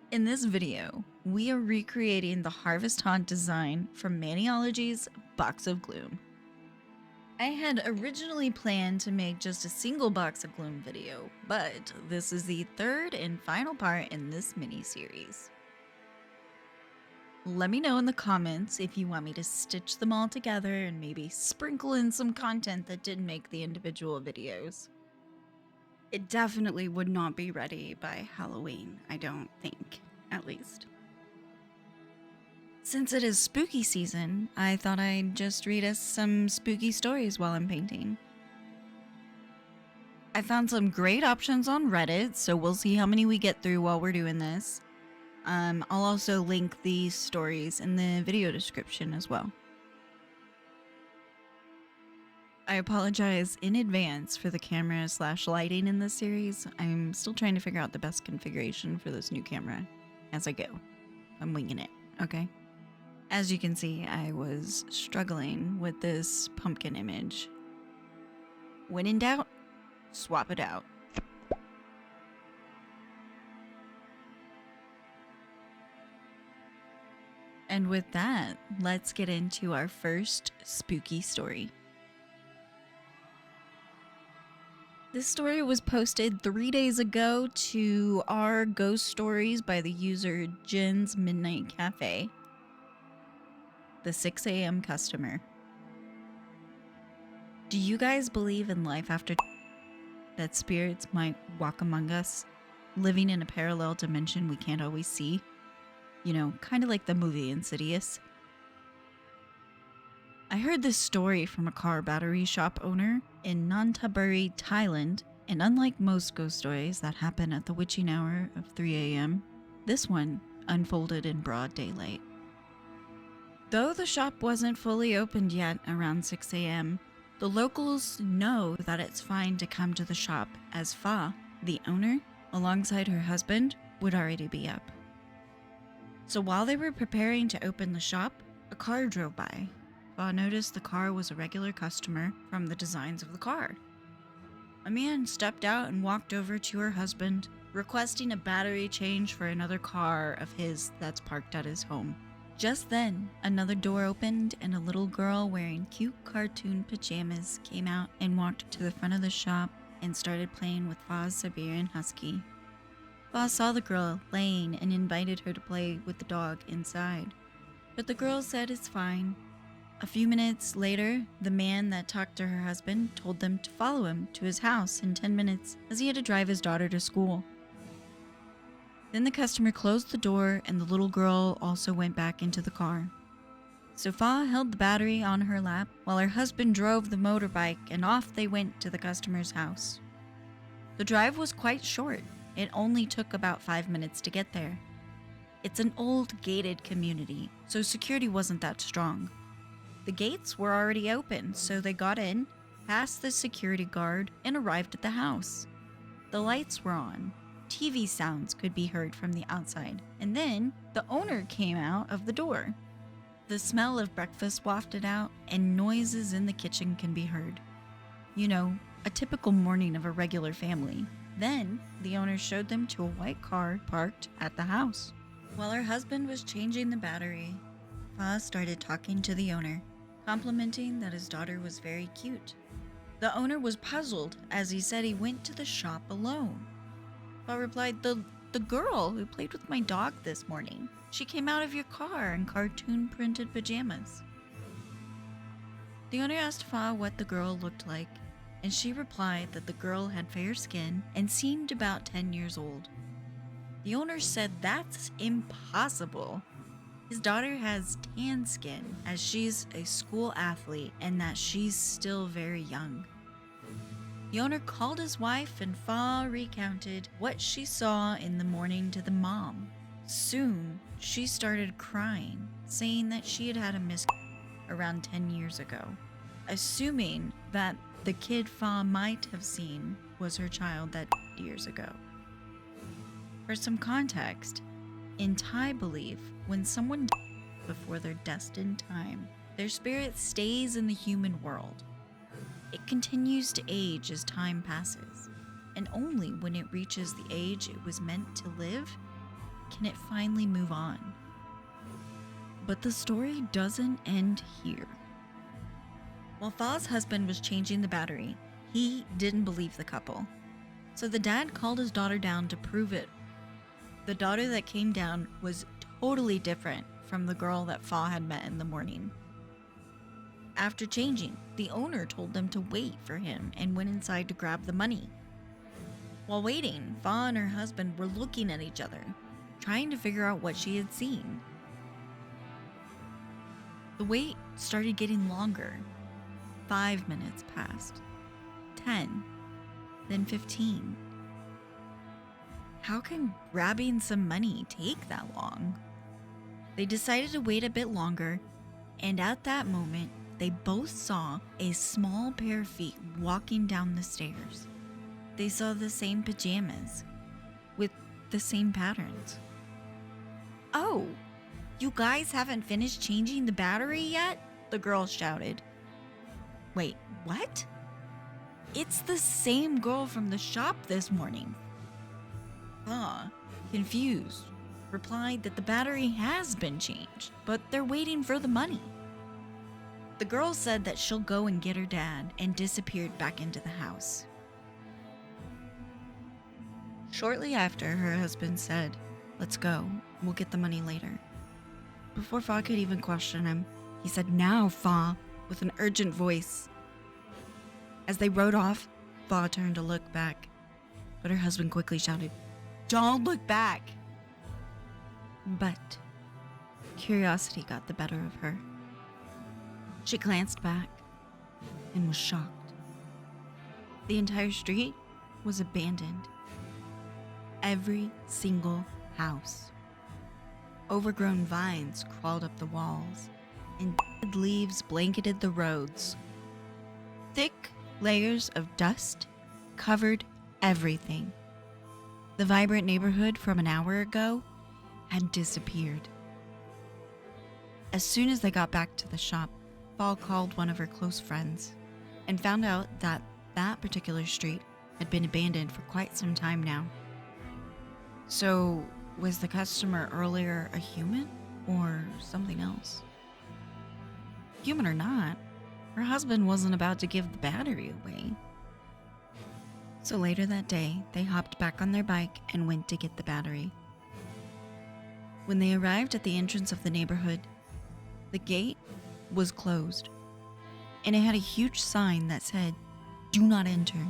In this video, we are recreating the Harvest Haunt design from Maniology's Box of Gloom. I had originally planned to make just a single Box of Gloom video, but this is the third and final part in this mini-series. Let me know in the comments if you want me to stitch them all together and maybe sprinkle in some content that didn't make the individual videos. It definitely would not be ready by Halloween, I don't think, at least. Since it is spooky season, I thought I'd just read us some spooky stories while I'm painting. I found some great options on Reddit, so we'll see how many we get through while we're doing this. I'll also link these stories in the video description as well. I apologize in advance for the camera / lighting in this series. I'm still trying to figure out the best configuration for this new camera as I go. I'm winging it, okay? As you can see, I was struggling with this pumpkin image. When in doubt, swap it out. And with that, let's get into our first spooky story. This story was posted 3 days ago to our ghost stories by the user Jen's Midnight Cafe, the 6 a.m. customer. Do you guys believe in life after that spirits might walk among us, living in a parallel dimension we can't always see? You know, kind of like the movie Insidious. I heard this story from a car battery shop owner in Nonthaburi, Thailand, and unlike most ghost stories that happen at the witching hour of 3 a.m., this one unfolded in broad daylight. Though the shop wasn't fully opened yet around 6 a.m., the locals know that it's fine to come to the shop as Fa, the owner, alongside her husband, would already be up. So while they were preparing to open the shop, a car drove by. Fa noticed the car was a regular customer from the designs of the car. A man stepped out and walked over to her husband, requesting a battery change for another car of his that's parked at his home. Just then, another door opened and a little girl wearing cute cartoon pajamas came out and walked to the front of the shop and started playing with Fa's Siberian Husky. Fa saw the girl laying and invited her to play with the dog inside, but the girl said it's fine. A few minutes later, the man that talked to her husband told them to follow him to his house in 10 minutes as he had to drive his daughter to school. Then the customer closed the door and the little girl also went back into the car. So Fa held the battery on her lap while her husband drove the motorbike and off they went to the customer's house. The drive was quite short. It only took about 5 minutes to get there. It's an old gated community, so security wasn't that strong. The gates were already open, so they got in, passed the security guard, and arrived at the house. The lights were on. TV sounds could be heard from the outside, and then the owner came out of the door. The smell of breakfast wafted out, and noises in the kitchen can be heard. You know, a typical morning of a regular family. Then, the owner showed them to a white car parked at the house. While her husband was changing the battery, Fa started talking to the owner, complimenting that his daughter was very cute. The owner was puzzled as he said he went to the shop alone. Fa replied, the girl who played with my dog this morning. She came out of your car in cartoon printed pajamas. The owner asked Fa what the girl looked like, and she replied that the girl had fair skin and seemed about 10 years old. The owner said that's impossible. His daughter has tan skin as she's a school athlete and that she's still very young. The owner called his wife and Fa recounted what she saw in the morning to the mom. Soon, she started crying, saying that she had had a miscarriage around 10 years ago, assuming that the kid Fa might have seen was her child that years ago. For some context, in Thai belief, when someone dies before their destined time, their spirit stays in the human world. It continues to age as time passes, and only when it reaches the age it was meant to live can it finally move on? But the story doesn't end here. While Fa's husband was changing the battery, he didn't believe the couple. So the dad called his daughter down to prove it. The daughter that came down was totally different from the girl that Fa had met in the morning. After changing, the owner told them to wait for him and went inside to grab the money. While waiting, Fa and her husband were looking at each other, trying to figure out what she had seen. The wait started getting longer. 5 minutes passed, 10, then 15. How can grabbing some money take that long? They decided to wait a bit longer, and at that moment, they both saw a small pair of feet walking down the stairs. They saw the same pajamas, with the same patterns. "Oh, you guys haven't finished changing the battery yet?" the girl shouted. "Wait, what?" "It's the same girl from the shop this morning." Fa, confused, replied that the battery has been changed, but they're waiting for the money. The girl said that she'll go and get her dad and disappeared back into the house. Shortly after, her husband said, "Let's go, we'll get the money later." Before Fa could even question him, he said, "Now, Fa," with an urgent voice. As they rode off, Fa turned to look back, but her husband quickly shouted, "Don't look back!" But curiosity got the better of her. She glanced back and was shocked. The entire street was abandoned. Every single house. Overgrown vines crawled up the walls, and dead leaves blanketed the roads. Thick layers of dust covered everything. The vibrant neighborhood from an hour ago had disappeared. As soon as they got back to the shop, Fa called one of her close friends and found out that that particular street had been abandoned for quite some time now. So, was the customer earlier a human or something else? Human or not, her husband wasn't about to give the battery away. So later that day, they hopped back on their bike and went to get the battery. When they arrived at the entrance of the neighborhood, the gate was closed, and it had a huge sign that said, "Do not enter."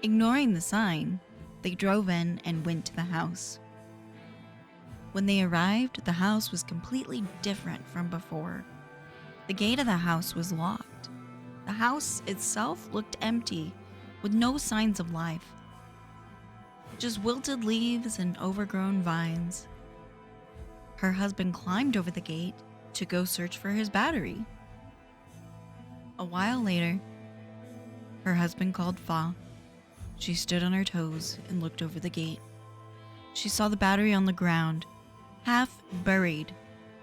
Ignoring the sign, they drove in and went to the house. When they arrived, the house was completely different from before. The gate of the house was locked. The house itself looked empty, with no signs of life. Just wilted leaves and overgrown vines. Her husband climbed over the gate to go search for his battery. A while later, her husband called Fa. She stood on her toes and looked over the gate. She saw the battery on the ground, half buried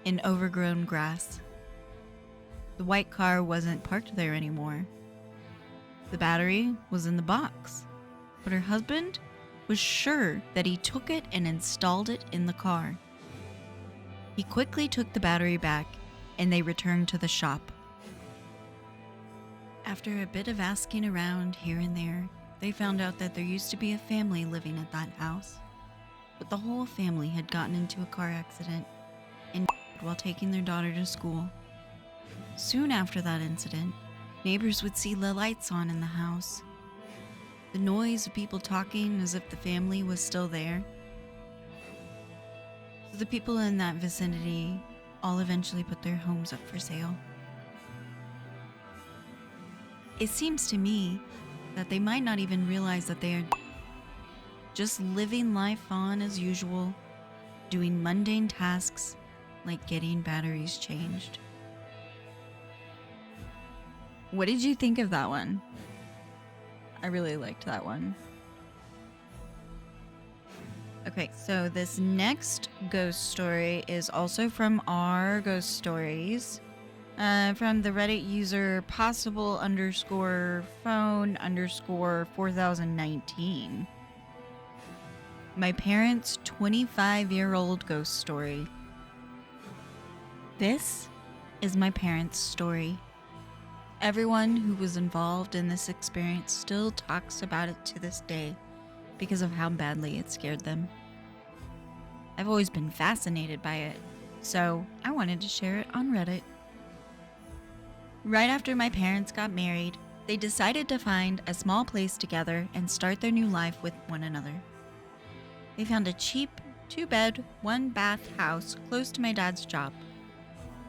in overgrown grass. The white car wasn't parked there anymore. The battery was in the box, but her husband was sure that he took it and installed it in the car. He quickly took the battery back, and they returned to the shop. After a bit of asking around here and there, they found out that there used to be a family living at that house, but the whole family had gotten into a car accident and while taking their daughter to school. Soon after that incident, neighbors would see the lights on in the house, the noise of people talking as if the family was still there. So the people in that vicinity all eventually put their homes up for sale. It seems to me that they might not even realize that they are just living life on as usual, doing mundane tasks like getting batteries changed. What did you think of that one? I really liked that one. Okay, so this next ghost story is also from our ghost stories. From the Reddit user possible_phone_4019. My parents' 25-year-old ghost story. This is my parents' story. Everyone who was involved in this experience still talks about it to this day because of how badly it scared them. I've always been fascinated by it, so I wanted to share it on Reddit. Right after my parents got married, they decided to find a small place together and start their new life with one another. They found a cheap, 2-bed, 1-bath house close to my dad's job.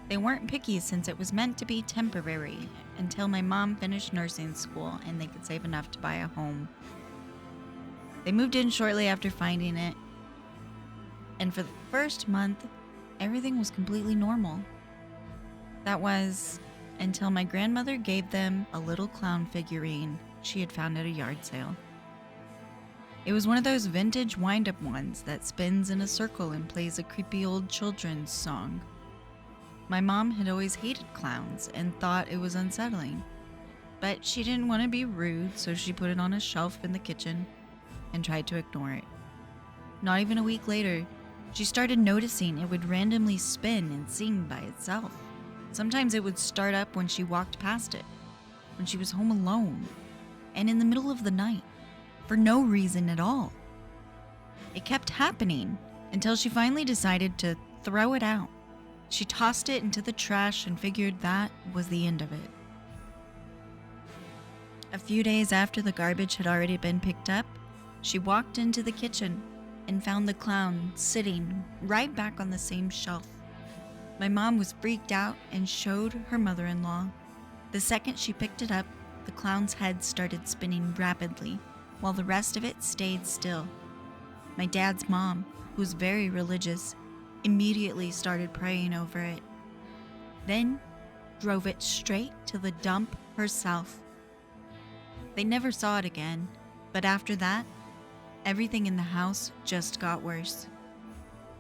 They weren't picky since it was meant to be temporary until my mom finished nursing school and they could save enough to buy a home. They moved in shortly after finding it, and for the first month, everything was completely normal. That was until my grandmother gave them a little clown figurine she had found at a yard sale. It was one of those vintage wind-up ones that spins in a circle and plays a creepy old children's song. My mom had always hated clowns and thought it was unsettling, but she didn't want to be rude, so she put it on a shelf in the kitchen and tried to ignore it. Not even a week later, she started noticing it would randomly spin and sing by itself. Sometimes it would start up when she walked past it, when she was home alone, and in the middle of the night, for no reason at all. It kept happening until she finally decided to throw it out. She tossed it into the trash and figured that was the end of it. A few days after the garbage had already been picked up, she walked into the kitchen and found the clown sitting right back on the same shelf. My mom was freaked out and showed her mother-in-law. The second she picked it up, the clown's head started spinning rapidly, while the rest of it stayed still. My dad's mom, who was very religious, immediately started praying over it. Then drove it straight to the dump herself. They never saw it again, but after that, everything in the house just got worse.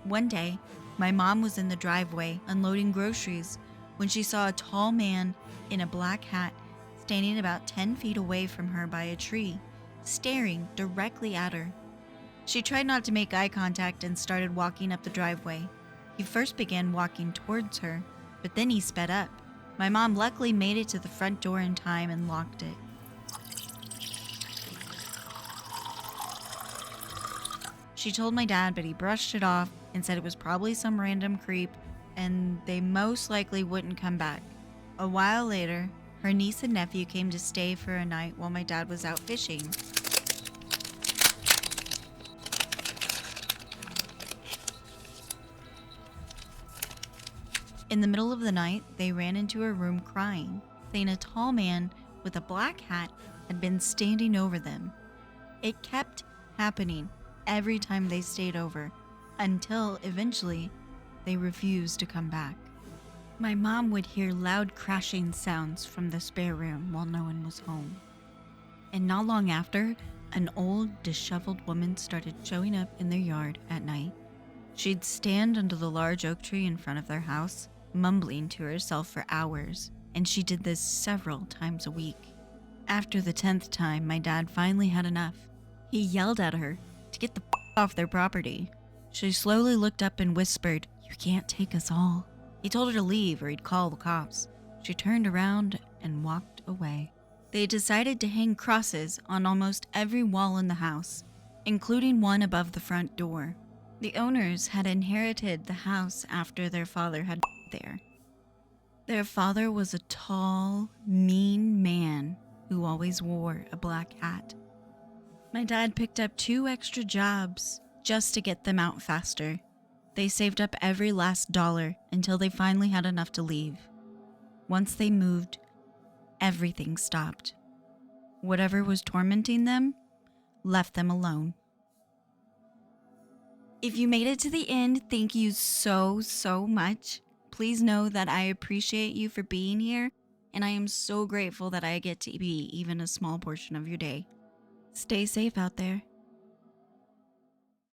One day, my mom was in the driveway unloading groceries when she saw a tall man in a black hat standing about 10 feet away from her by a tree, staring directly at her. She tried not to make eye contact and started walking up the driveway. He first began walking towards her, but then he sped up. My mom luckily made it to the front door in time and locked it. She told my dad, but he brushed it off and said it was probably some random creep and they most likely wouldn't come back. A while later, her niece and nephew came to stay for a night while my dad was out fishing. In the middle of the night, they ran into her room crying, saying a tall man with a black hat had been standing over them. It kept happening every time they stayed over, until eventually they refused to come back. My mom would hear loud crashing sounds from the spare room while no one was home. And not long after, an old, disheveled woman started showing up in their yard at night. She'd stand under the large oak tree in front of their house, mumbling to herself for hours, and she did this several times a week. After the 10th time, my dad finally had enough. He yelled at her to get the off their property. She slowly looked up and whispered, "You can't take us all." He told her to leave or he'd call the cops. She turned around and walked away. They decided to hang crosses on almost every wall in the house, including one above the front door. The owners had inherited the house after their father had there. Their father was a tall, mean man who always wore a black hat. My dad picked up 2 extra jobs just to get them out faster. They saved up every last dollar until they finally had enough to leave. Once they moved, everything stopped. Whatever was tormenting them left them alone. If you made it to the end, thank you so much. Please know that I appreciate you for being here, and I am so grateful that I get to be even a small portion of your day. Stay safe out there.